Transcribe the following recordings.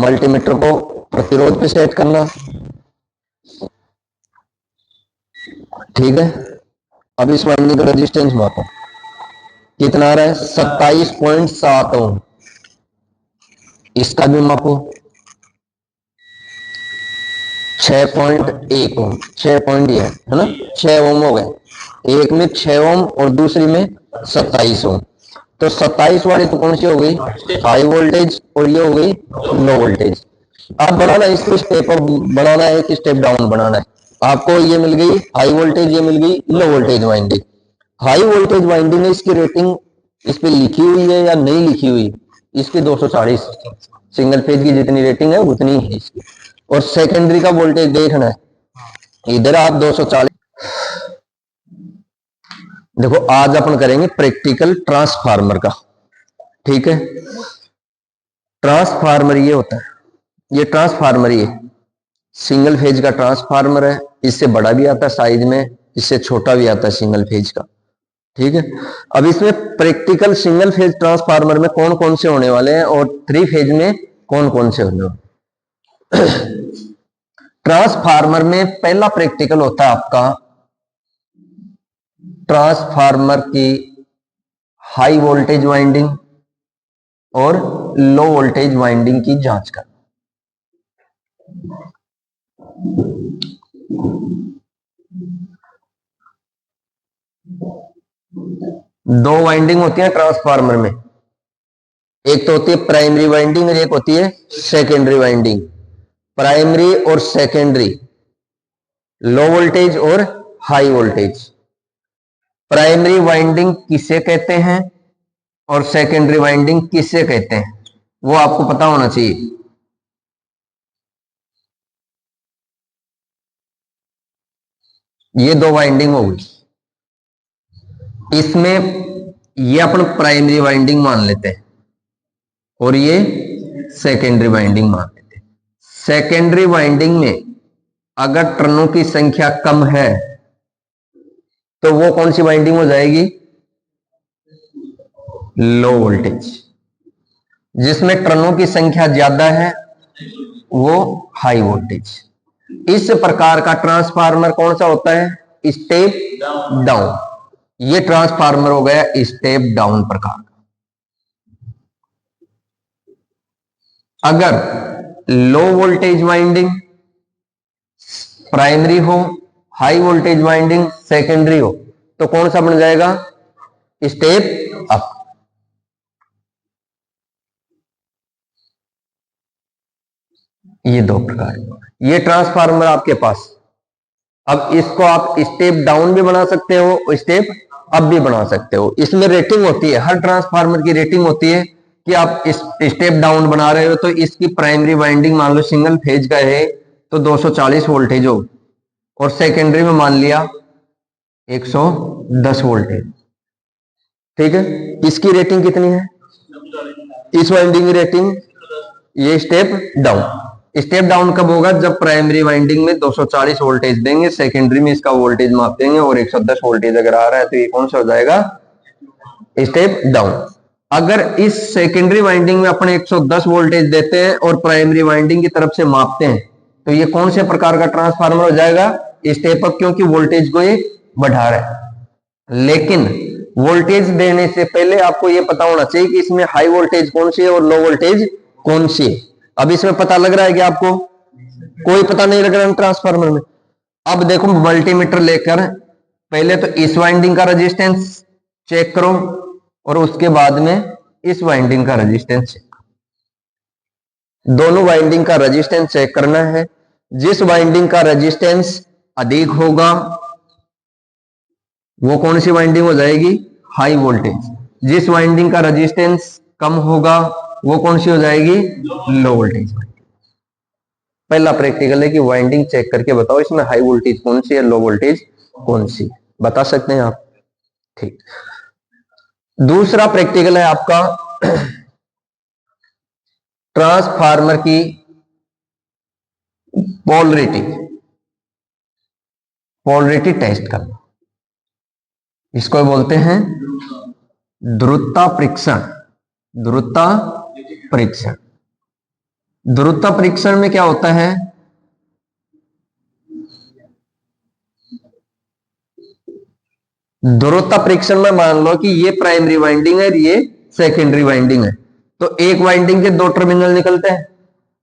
Multimeter को प्रतिरोध पे सेट करना। ठीक है, अब इस वाइंडिंग का रेजिस्टेंस मापो, कितना आ रहा है 27.7 ओम। इसका भी मापो 6.1 ओम, 6 पॉइंट ये है ना, 6 ओम हो गए, एक में 6 ओम और दूसरी में 27 ओम। तो 27 वाली तो कौन सी हो गई, हाई वोल्टेज, और ये हो गई लो वोल्टेज। अब बनाना इसको स्टेप अप बनाना है कि स्टेप डाउन बनाना है। आपको ये मिल गई हाई वोल्टेज, ये मिल गई low voltage winding. High voltage winding है, इसकी रेटिंग इस पे लिखी हुई है या नहीं लिखी हुई, इसकी 240, सिंगल फेज की जितनी रेटिंग है उतनी है इसकी। और सेकेंडरी का वोल्टेज देखना है, इधर आप 240। देखो आज अपन करेंगे प्रैक्टिकल ट्रांसफार्मर का। ठीक है, ट्रांसफार्मर ये होता है, ये ट्रांसफार्मर ये सिंगल फेज का ट्रांसफार्मर है। इससे बड़ा भी आता है साइज में, इससे छोटा भी आता है सिंगल फेज का। ठीक है, अब इसमें प्रैक्टिकल सिंगल फेज ट्रांसफार्मर में कौन कौन से होने वाले हैं और 3 फेज में कौन कौन से होने वाले। ट्रांसफार्मर में पहला प्रैक्टिकल होता है आपका ट्रांसफार्मर की हाई वोल्टेज वाइंडिंग और लो वोल्टेज वाइंडिंग की जांच करना। दो वाइंडिंग होती है ट्रांसफार्मर में, एक तो होती है प्राइमरी वाइंडिंग और एक होती है सेकेंडरी वाइंडिंग। प्राइमरी और सेकेंडरी, लो वोल्टेज और हाई वोल्टेज। प्राइमरी वाइंडिंग किसे कहते हैं और सेकेंडरी वाइंडिंग किसे कहते हैं, वो आपको पता होना चाहिए। ये दो वाइंडिंग होगी, इसमें ये अपन प्राइमरी वाइंडिंग मान लेते हैं और ये सेकेंडरी वाइंडिंग मान लेते हैं। सेकेंडरी वाइंडिंग में अगर टर्नों की संख्या कम है तो वो कौन सी वाइंडिंग हो जाएगी, लो वोल्टेज। जिसमें टर्नों की संख्या ज्यादा है वो हाई वोल्टेज। इस प्रकार का ट्रांसफार्मर कौन सा होता है, स्टेप डाउन। ये ट्रांसफार्मर हो गया स्टेप डाउन प्रकार। अगर लो वोल्टेज वाइंडिंग प्राइमरी हो, हाई वोल्टेज वाइंडिंग सेकेंडरी हो, तो कौन सा बन जाएगा, स्टेप अप। ये दो प्रकार, ये ट्रांसफार्मर आपके पास। अब इसको आप स्टेप डाउन भी बना सकते हो, स्टेप अप भी बना सकते हो। इसमें रेटिंग होती है, हर ट्रांसफार्मर की रेटिंग होती है कि आप स्टेप डाउन बना रहे हो तो इसकी प्राइमरी वाइंडिंग मान लो सिंगल फेज का है तो 240 वोल्टेज हो, और सेकेंडरी में मान लिया 110 वोल्टेज। ठीक है, इसकी रेटिंग कितनी है, इस वाइंडिंग की रेटिंग, ये स्टेप डाउन। स्टेप डाउन कब होगा, जब प्राइमरी वाइंडिंग में 240 वोल्टेज देंगे, सेकेंडरी में इसका वोल्टेज माप देंगे और 110 वोल्टेज अगर आ रहा है तो ये कौन सा हो जाएगा, स्टेप डाउन। अगर इस सेकेंडरी वाइंडिंग में अपन 110 वोल्टेज देते हैं और प्राइमरी वाइंडिंग की तरफ से मापते हैं तो ये कौन से प्रकार का ट्रांसफार्मर हो जाएगा, स्टेप अप, क्योंकि वोल्टेज को ये बढ़ा रहा है। लेकिन वोल्टेज देने से पहले आपको ये पता होना चाहिए कि इसमें हाई वोल्टेज कौन सी है और लो वोल्टेज कौन सी है। अब इसमें पता लग रहा है कि आपको कोई पता नहीं लग रहा है ट्रांसफार्मर में। अब देखो मल्टीमीटर लेकर पहले तो इस वाइंडिंग का रेजिस्टेंस चेक करो और उसके बाद में इस वाइंडिंग का रेजिस्टेंस चेक करो। दोनों वाइंडिंग का रेजिस्टेंस चेक करना है। जिस वाइंडिंग का रेजिस्टेंस अधिक होगा वो कौन सी वाइंडिंग हो जाएगी, हाई वोल्टेज। जिस वाइंडिंग का रेजिस्टेंस कम होगा वो कौन सी हो जाएगी, लो वोल्टेज। पहला प्रैक्टिकल है कि वाइंडिंग चेक करके बताओ इसमें हाई वोल्टेज कौन सी है, लो वोल्टेज कौन सी, बता सकते हैं आप। ठीक, दूसरा प्रैक्टिकल है आपका ट्रांसफार्मर की पोलरिटी, पोलरिटी टेस्ट करना। इसको बोलते हैं ध्रुवता परीक्षण, ध्रुवता परीक्षण। ध्रुवता परीक्षण में क्या होता है, ध्रुवता परीक्षण में मान लो कि ये प्राइमरी वाइंडिंग है, ये सेकेंडरी वाइंडिंग है, तो एक वाइंडिंग के दो टर्मिनल निकलते हैं,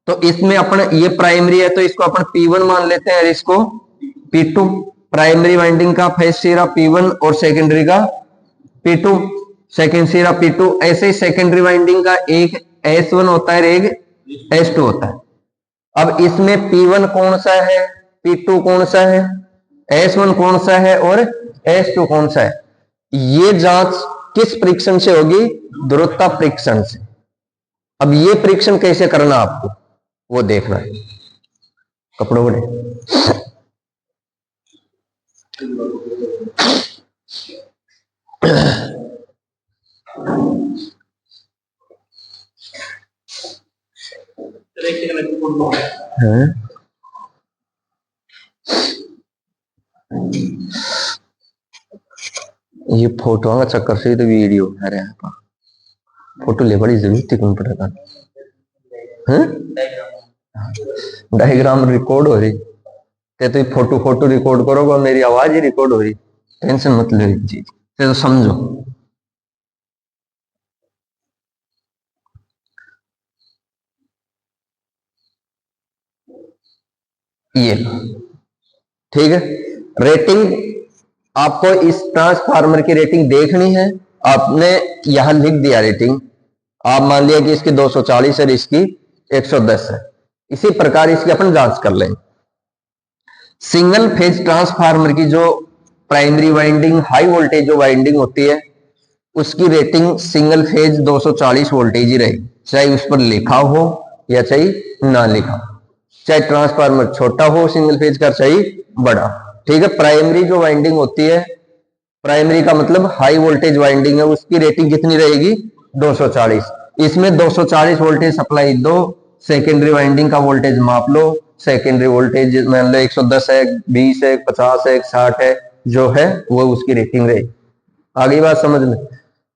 तो इसमें अपन ये प्राइमरी है तो इसको अपन P1 मान लेते हैं और इसको P2। प्राइमरी वाइंडिंग का फेज सिरा P1 और सेकेंडरी का P2, सेकेंड सिरा P2। ऐसे ही सेकेंडरी वाइंडिंग का एक S1 होता है, एक S2 होता है। अब इसमें P1 कौन सा है, P2 कौन सा है, S1 कौन सा है और S2 कौन सा है, ये जांच किस परीक्षण से होगी, ध्रुवता परीक्षण से। अब ये परीक्षण कैसे करना आपको वो देखना है। कपड़ों बड़े ये फोटो का चक्कर से तो वीडियो बना रहे हैं, फोटो ले बड़ी जरूरत थी, कौन पड़ेगा डायग्राम रिकॉर्ड हो रही तो फोटो फोटो रिकॉर्ड करोगे, मेरी आवाज ही रिकॉर्ड हो रही, टेंशन मत लो जी, तो समझो। ये ठीक है, रेटिंग आपको इस ट्रांसफार्मर की रेटिंग देखनी है, आपने यहां लिख दिया रेटिंग, आप मान लिया कि इसकी 240 है, इसकी 110 है। इसी प्रकार इसकी अपन जांच कर लें। सिंगल फेज ट्रांसफार्मर की जो प्राइमरी वाइंडिंग हाई वोल्टेज जो वाइंडिंग होती है उसकी रेटिंग सिंगल फेज 240 वोल्टेज ही रहेगी, चाहे उस पर लिखा हो या चाहे ना लिखा हो, चाहे ट्रांसफार्मर छोटा हो सिंगल फेज का चाहे बड़ा। ठीक है, प्राइमरी जो वाइंडिंग होती है, प्राइमरी का मतलब हाई वोल्टेज वाइंडिंग है, उसकी रेटिंग कितनी रहेगी 240। इसमें 240 वोल्टेज सप्लाई दो, सेकेंडरी वाइंडिंग का वोल्टेज माप लो, सेकेंडरी वोल्टेज मान लो 110 है, 20 है, 50 है, 60 है, जो है वो उसकी रेटिंग रहेगी। आगे बात समझ में।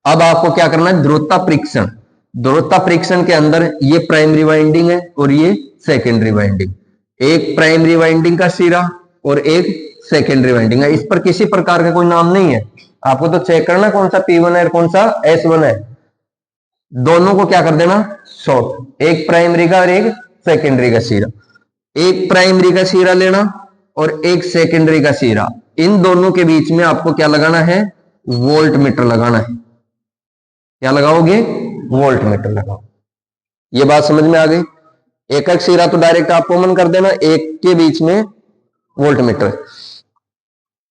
अब आपको क्या करना है, ध्रुवता परीक्षण। ध्रुवता परीक्षण के अंदर ये प्राइमरी वाइंडिंग है और ये सेकेंडरी वाइंडिंग, एक प्राइमरी वाइंडिंग का सिरा और एक सेकेंडरी वाइंडिंग है, इस पर किसी प्रकार का कोई नाम नहीं है, आपको तो चेक करना कौन सा P1 है और कौन सा S1 है। दोनों को क्या कर देना शॉर्ट, एक प्राइमरी का और एक सेकेंडरी का सिरा, एक प्राइमरी का सिरा लेना और एक सेकेंडरी का सिरा, इन दोनों के बीच में आपको क्या लगाना है, वोल्ट मीटर लगाना है। क्या लगाओगे, वोल्ट मीटर लगाओ। ये बात समझ में आ गई। एक एक सिरा तो डायरेक्ट आप कॉमन कर देना, एक के बीच में वोल्ट मीटर।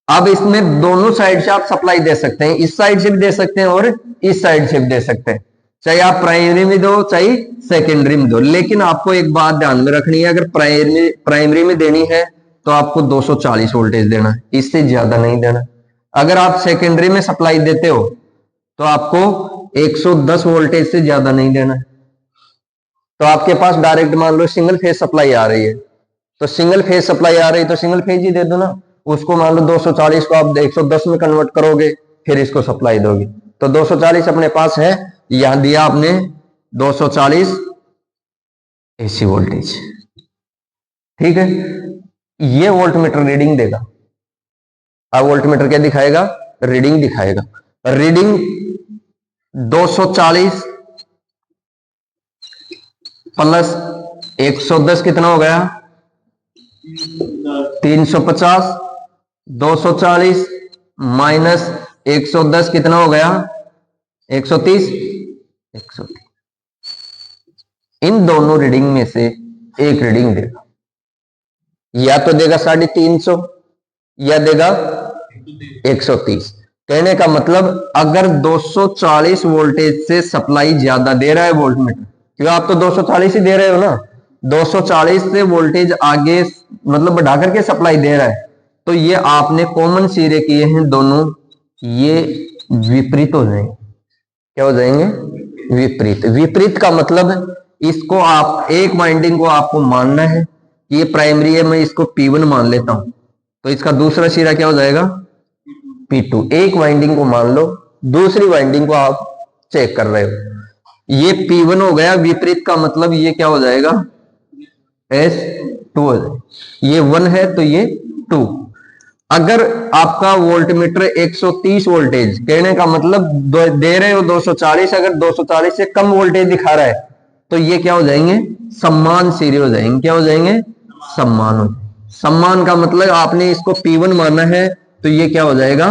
अब इसमें दोनों साइड से आप सप्लाई दे सकते हैं, इस साइड से भी दे सकते हैं और इस साइड से भी दे सकते हैं, चाहे आप प्राइमरी में दो चाहे सेकेंडरी में दो। लेकिन आपको एक बात ध्यान में रखनी है, अगर प्राइमरी में देनी है तो आपको 240 वोल्टेज देना है, इससे ज्यादा नहीं देना। अगर आप सेकेंडरी में सप्लाई देते हो तो आपको 110 वोल्टेज से ज्यादा नहीं देना है। तो आपके पास डायरेक्ट मान लो सिंगल फेज सप्लाई आ रही है, तो सिंगल फेज सप्लाई आ रही है तो सिंगल फेज ही दे दो ना, उसको मान लो 240 को आप 110 में कन्वर्ट करोगे फिर इसको सप्लाई दोगे। तो 240 अपने पास है, यहां दिया आपने 240 एसी वोल्टेज। ठीक है, ये वोल्ट मीटर रीडिंग देगा। अब वोल्ट मीटर क्या दिखाएगा, रीडिंग दिखाएगा। रीडिंग 240 प्लस 110 कितना हो गया, 350, 240 माइनस 110 कितना हो गया, 130, 130। इन दोनों रीडिंग में से एक रीडिंग देगा, या तो देगा 350 या देगा 130। कहने का मतलब अगर 240 वोल्टेज से सप्लाई ज्यादा दे रहा है वोल्ट मीटर, क्योंकि आप तो 240 ही दे रहे हो ना, 240 से वोल्टेज आगे मतलब बढ़ा करके सप्लाई दे रहा है, तो ये आपने कॉमन सिरे किए हैं दोनों, ये विपरीत हो जाएंगे। क्या हो जाएंगे, विपरीत। विपरीत का मतलब इसको आप एक वाइंडिंग को आपको मानना है कि ये प्राइमरी है, मैं इसको P1 मान लेता हूं, तो इसका दूसरा सिरा क्या हो जाएगा, P2। एक वाइंडिंग को मान लो, दूसरी वाइंडिंग को आप चेक कर रहे हो, ये P1 हो गया। विपरीत का मतलब ये क्या हो जाएगा, S2 हो जाएगा। ये 1 है तो ये 2। अगर आपका वोल्टमीटर 130 वोल्टेज, कहने का मतलब दे रहे हो 240, अगर 240 से कम वोल्टेज दिखा रहा है तो ये क्या हो जाएंगे, सम्मान सीरीज हो जाएंगे। क्या हो जाएंगे, सम्मान हो जाएंगे। सम्मान का मतलब आपने इसको P1 माना है तो ये क्या हो जाएगा,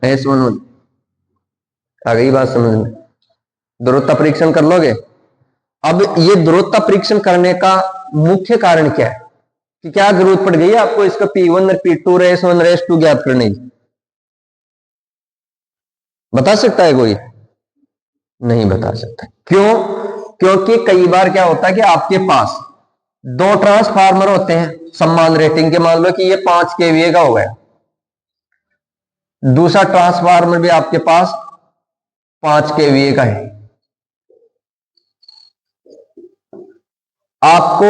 S1 हो जाएगा। आ गई बात समझ में? ध्रुवता परीक्षण कर लोगे। अब ये ध्रुवता परीक्षण करने का मुख्य कारण क्या है कि क्या जरूरत पड़ गई है आपको इसका P1 और P2 और S1 और S2 ज्ञात करने की? बता सकता है कोई? नहीं बता सकता। क्यों? क्योंकि कई बार क्या होता है कि आपके पास दो ट्रांसफार्मर होते हैं समान रेटिंग के, मान लो कि ये 5 kVA का हो गया, दूसरा ट्रांसफार्मर भी आपके पास 5 kVA का है। आपको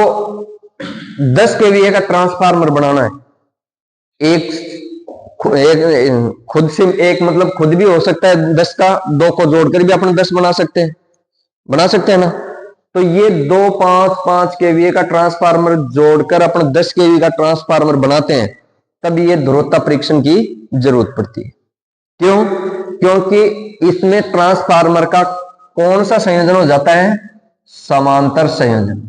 10 kVA का ट्रांसफार्मर बनाना है। एक खुद से एक मतलब खुद भी हो सकता है 10 का, दो को जोड़कर भी अपन 10 बना सकते हैं, ना? तो ये 5 kVA का ट्रांसफार्मर जोड़कर अपन 10 kVA का ट्रांसफार्मर बनाते हैं, तब ये ध्रुवता परीक्षण की जरूरत पड़ती है। क्यों? क्योंकि इसमें ट्रांसफार्मर का कौन सा संयोजन हो जाता है, समांतर संयोजन।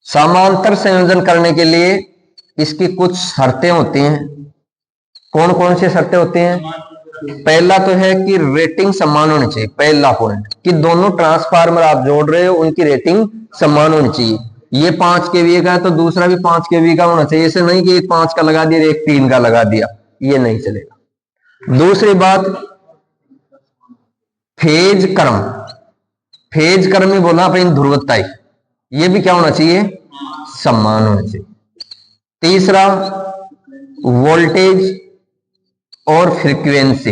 समांतर संयोजन करने के लिए इसकी कुछ शर्तें होती हैं। कौन कौन सी शर्तें होती हैं? पहला तो है कि रेटिंग समान होनी चाहिए। पहला पॉइंट कि दोनों ट्रांसफार्मर आप जोड़ रहे हो उनकी रेटिंग समान होनी चाहिए। ये 5 kVA का है तो दूसरा भी 5 kVA का होना चाहिए। ऐसे नहीं कि एक 5 का लगा दिया एक 3 का लगा दिया, ये नहीं चलेगा। दूसरी बात, फेज क्रम। फेज क्रम में बोला अपनी ध्रुवता, ये भी क्या होना चाहिए, समान होना चाहिए। तीसरा, वोल्टेज और फ्रीक्वेंसी।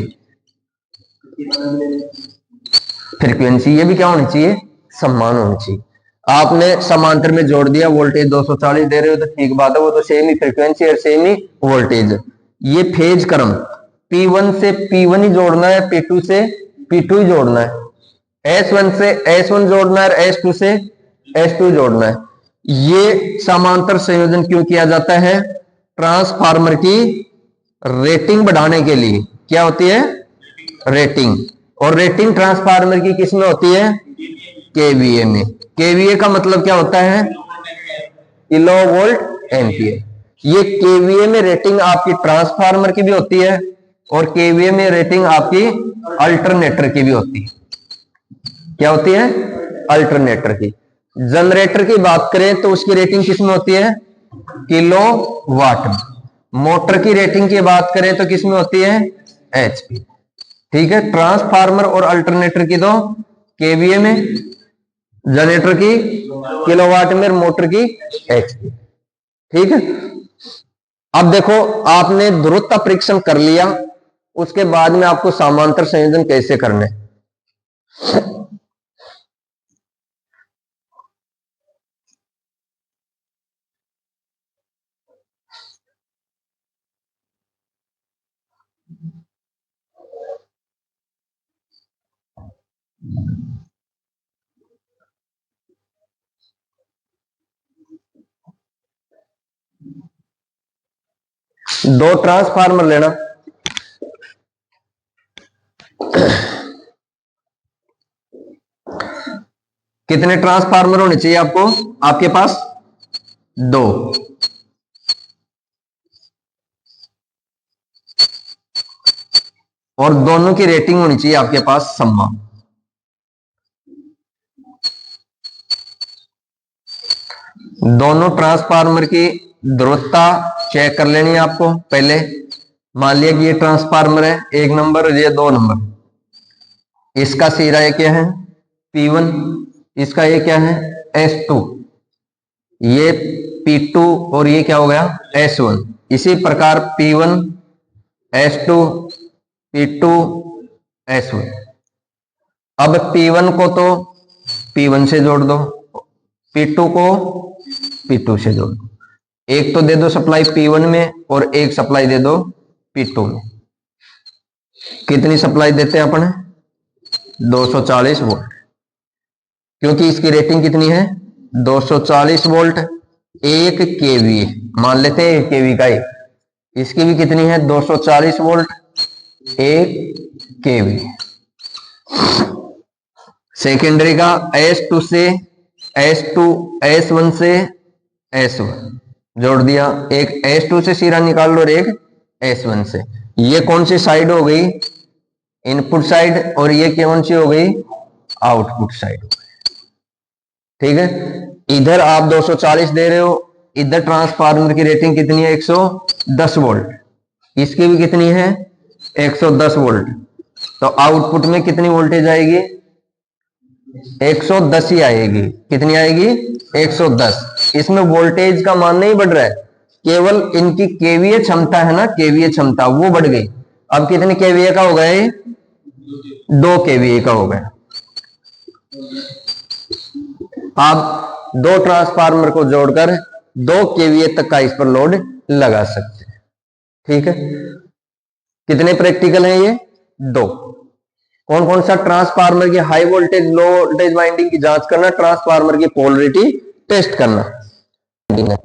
ये भी क्या होनी चाहिए, समान होनी चाहिए। आपने समांतर में जोड़ दिया, वोल्टेज 240 दे रहे हो तो ठीक बात है, वो तो सेम ही फ्रीक्वेंसी और सेम ही वोल्टेज। ये फेज क्रम, P1 से P1 ही जोड़ना है, P2 से P2 ही जोड़ना है, S1 से S1 जोड़ना है, S2 से S2 जोड़ना है। ये समांतर संयोजन क्यों किया जाता है? ट्रांसफार्मर की रेटिंग बढ़ाने के लिए। क्या होती है, रेटिंग। और रेटिंग ट्रांसफार्मर की किस में होती है, केवीए में। केवीए का मतलब क्या होता है, किलो वोल्ट एम्पियर। ये केवीए में रेटिंग आपकी ट्रांसफार्मर की भी होती है और केवीए में रेटिंग आपकी अल्टरनेटर की भी होती है। क्या होती है, अल्टरनेटर की। जनरेटर की बात करें तो उसकी रेटिंग किसमें होती है, किलो वाट में। मोटर की रेटिंग की बात करें तो किसमें होती है, एचपी। ठीक है, ट्रांसफार्मर और अल्टरनेटर की तो केवीए में, जनरेटर की किलोवाट में, मोटर की एचपी। ठीक है। अब देखो, आपने ध्रुवता परीक्षण कर लिया, उसके बाद में आपको समांतर संयोजन कैसे करने। दो ट्रांसफार्मर लेना, कितने ट्रांसफार्मर होने चाहिए आपको, आपके पास 2। और दोनों की रेटिंग होनी चाहिए आपके पास समान। दोनों ट्रांसफार्मर की ध्रुवता चेक कर लेनी है आपको पहले। मान लिया कि ये ट्रांसफार्मर है 1 नंबर और ये 2 नंबर। इसका सिरा ये क्या है, P1, इसका ये क्या है, S2, ये P2 और ये क्या हो गया, S1। इसी प्रकार P1 S2 P2 S1। अब P1 को तो P1 से जोड़ दो, P2 को P2 से जोड़ दो। एक तो दे दो सप्लाई P1 में और एक सप्लाई दे दो P2 में। कितनी सप्लाई देते हैं अपन, 240 वोल्ट, क्योंकि इसकी रेटिंग कितनी है, 240 वोल्ट, 1 केवी मान लेते हैं, 1 केवी का ही, इसकी भी कितनी है 240 वोल्ट, 1 केवी। सेकेंडरी का S2 से S2 S1 से S1 जोड़ दिया, एक S2 से सीधा निकाल लो और एक S1 से। ये कौन सी साइड हो गई, इनपुट साइड, और ये कौन सी हो गई, आउटपुट साइड हो गई। ठीक है, इधर आप 240 दे रहे हो, इधर ट्रांसफार्मर की रेटिंग कितनी है 110 वोल्ट, इसकी भी कितनी है 110 वोल्ट, तो आउटपुट में कितनी वोल्टेज आएगी 110 ही आएगी। कितनी आएगी 110। इसमें वोल्टेज का मान नहीं बढ़ रहा है, केवल इनकी केवीए क्षमता है ना, केवीए क्षमता वो बढ़ गई। अब कितने केवीए का हो गया, 2 केवीए का हो गया। आप 2 ट्रांसफार्मर को जोड़कर 2 केवीए तक का इस पर लोड लगा सकते हैं। ठीक है, कितने प्रैक्टिकल हैं ये 2। कौन कौन सा, ट्रांसफार्मर की high voltage low voltage winding की जांच करना, ट्रांसफार्मर की पोलरिटी टेस्ट करना,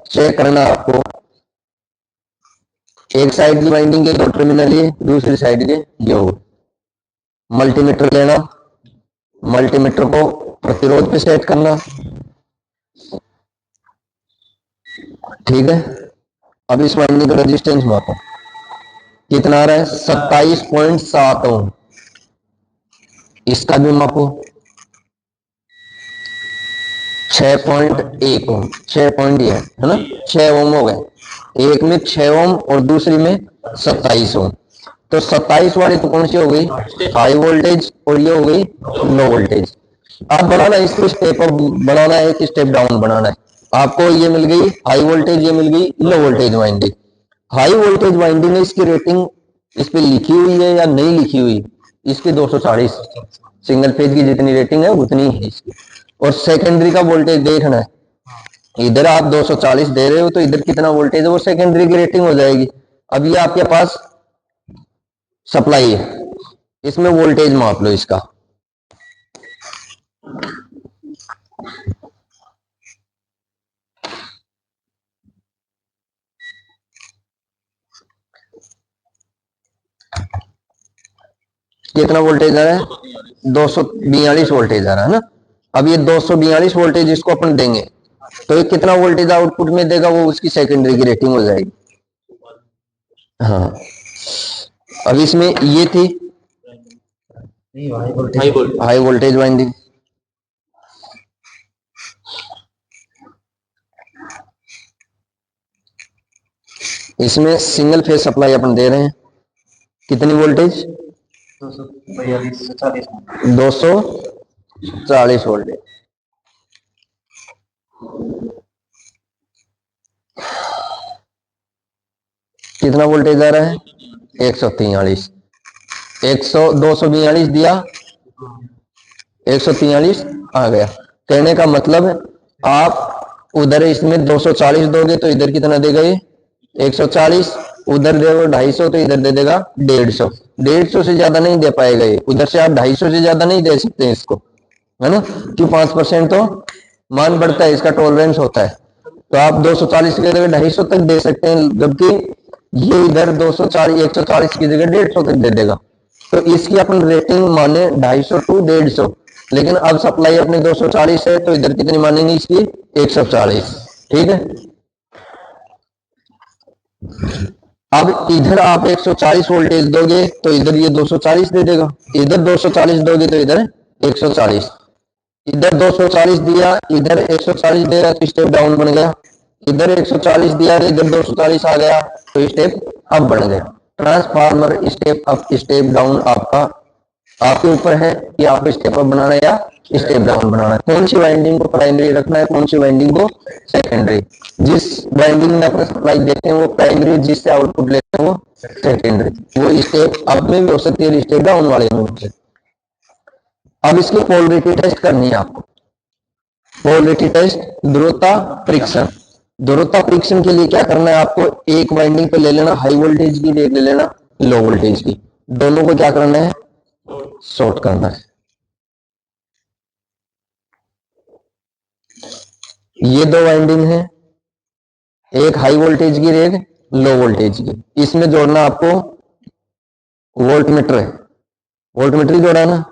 चेक करना आपको, एक साइड की वाइंडिंग के 2 टर्मिनल ये, दूसरी साइड के ये हो। मल्टीमीटर लेना, मल्टीमीटर को प्रतिरोध पे सेट करना। ठीक है, अब इस वाइंडिंग का रेजिस्टेंस मापो, कितना आ रहा है 27.7 ओम। इसका भी मापो 6.1 ओम, 6 पॉइंट है ना, 6 ओम हो गए, एक में 6 ओम और दूसरी में 27 ओम। तो 27 वाली तो कौन सी हो गई हाई वोल्टेज, और ये हो गई लो वोल्टेज। अब बनाना इसको स्टेप अप बनाना है कि स्टेप डाउन बनाना है। आपको ये मिल गई हाई वोल्टेज, ये मिल गई low voltage winding. High voltage winding में इसकी रेटिंग इस पे लिखी हुई है या नहीं लिखी हुई, इसकी 240 सिंगल फेज की जितनी रेटिंग है उतनी है इसकी। और सेकेंडरी का वोल्टेज देखना है, इधर आप 240 दे रहे हो तो इधर कितना वोल्टेज है वो सेकेंडरी की रेटिंग हो जाएगी। अब ये आपके पास सप्लाई है, इसमें वोल्टेज माप लो इसका। कितना वोल्टेज आ रहा है 242 वोल्टेज आ रहा है ना। अब ये 242 वोल्टेज इसको अपन देंगे तो ये कितना वोल्टेज आउटपुट में देगा, वो उसकी सेकेंडरी की रेटिंग हो जाएगी। हाँ, अब इसमें ये थी हाई वोल्टेज वाइंडिंग, इसमें सिंगल फेज सप्लाई अपन दे रहे हैं, कितनी वोल्टेज 240 वोल्टेज। कितना वोल्टेज आ रहा है 143, 242 दिया 143 आ गया। कहने का मतलब आप उधर इसमें 240 दोगे तो इधर कितना देगा ये 140, उधर देगा 250 तो इधर दे देगा 150। 150 से ज्यादा नहीं दे पाएगा ये, उधर से आप 250 से ज्यादा नहीं दे सकते इसको, है ना, क्यों 5% तो मान बढ़ता है, इसका टॉलरेंस होता है। तो आप 240 की जगह 250 तक दे सकते हैं, जबकि ये इधर 240 140 की जगह 150 तक दे देगा। तो इसकी अपन रेटिंग माने 250 टू 150, लेकिन अब सप्लाई अपने 240 है तो इधर कितनी मानेंगे इसकी 140। ठीक है, अब इधर आप 140 वोल्टेज दोगे तो इधर ये 240 दे देगा, इधर 240 दोगे तो इधर 140, इधर 240 दिया इधर 140 दे रहा तो स्टेप डाउन बन गया, इधर 140 दिया इधर 240 आ गया तो स्टेप अप बढ़ गया। Transformer step up step down आपका आपके ऊपर है कि आप स्टेप अप बनाना है या स्टेप डाउन बनाना है, कौन सी वाइंडिंग को प्राइमरी रखना है, कौन सी वाइंडिंग को सेकेंडरी। जिस वाइंडिंग में अपने सप्लाई देते हैं वो प्राइमरी, जिससे आउटपुट लेते हैं वो सेकेंडरी। वो स्टेप अप में भी हो सकती है, स्टेप डाउन वाले में हो सकती है। अब इसकी पोलरिटी टेस्ट करनी है आपको, पोलरिटी टेस्ट ध्रुवता परीक्षण। ध्रुवता परीक्षण के लिए क्या करना है आपको, एक वाइंडिंग पे ले लेना हाई वोल्टेज की, एक ले लेना लो वोल्टेज की, दोनों को क्या करना है शॉर्ट करना है। ये दो वाइंडिंग है, एक हाई वोल्टेज की, एक लो वोल्टेज की। इसमें जोड़ना आपको वोल्ट मीटर है, वोल्ट मीटर ही जोड़ा है ना।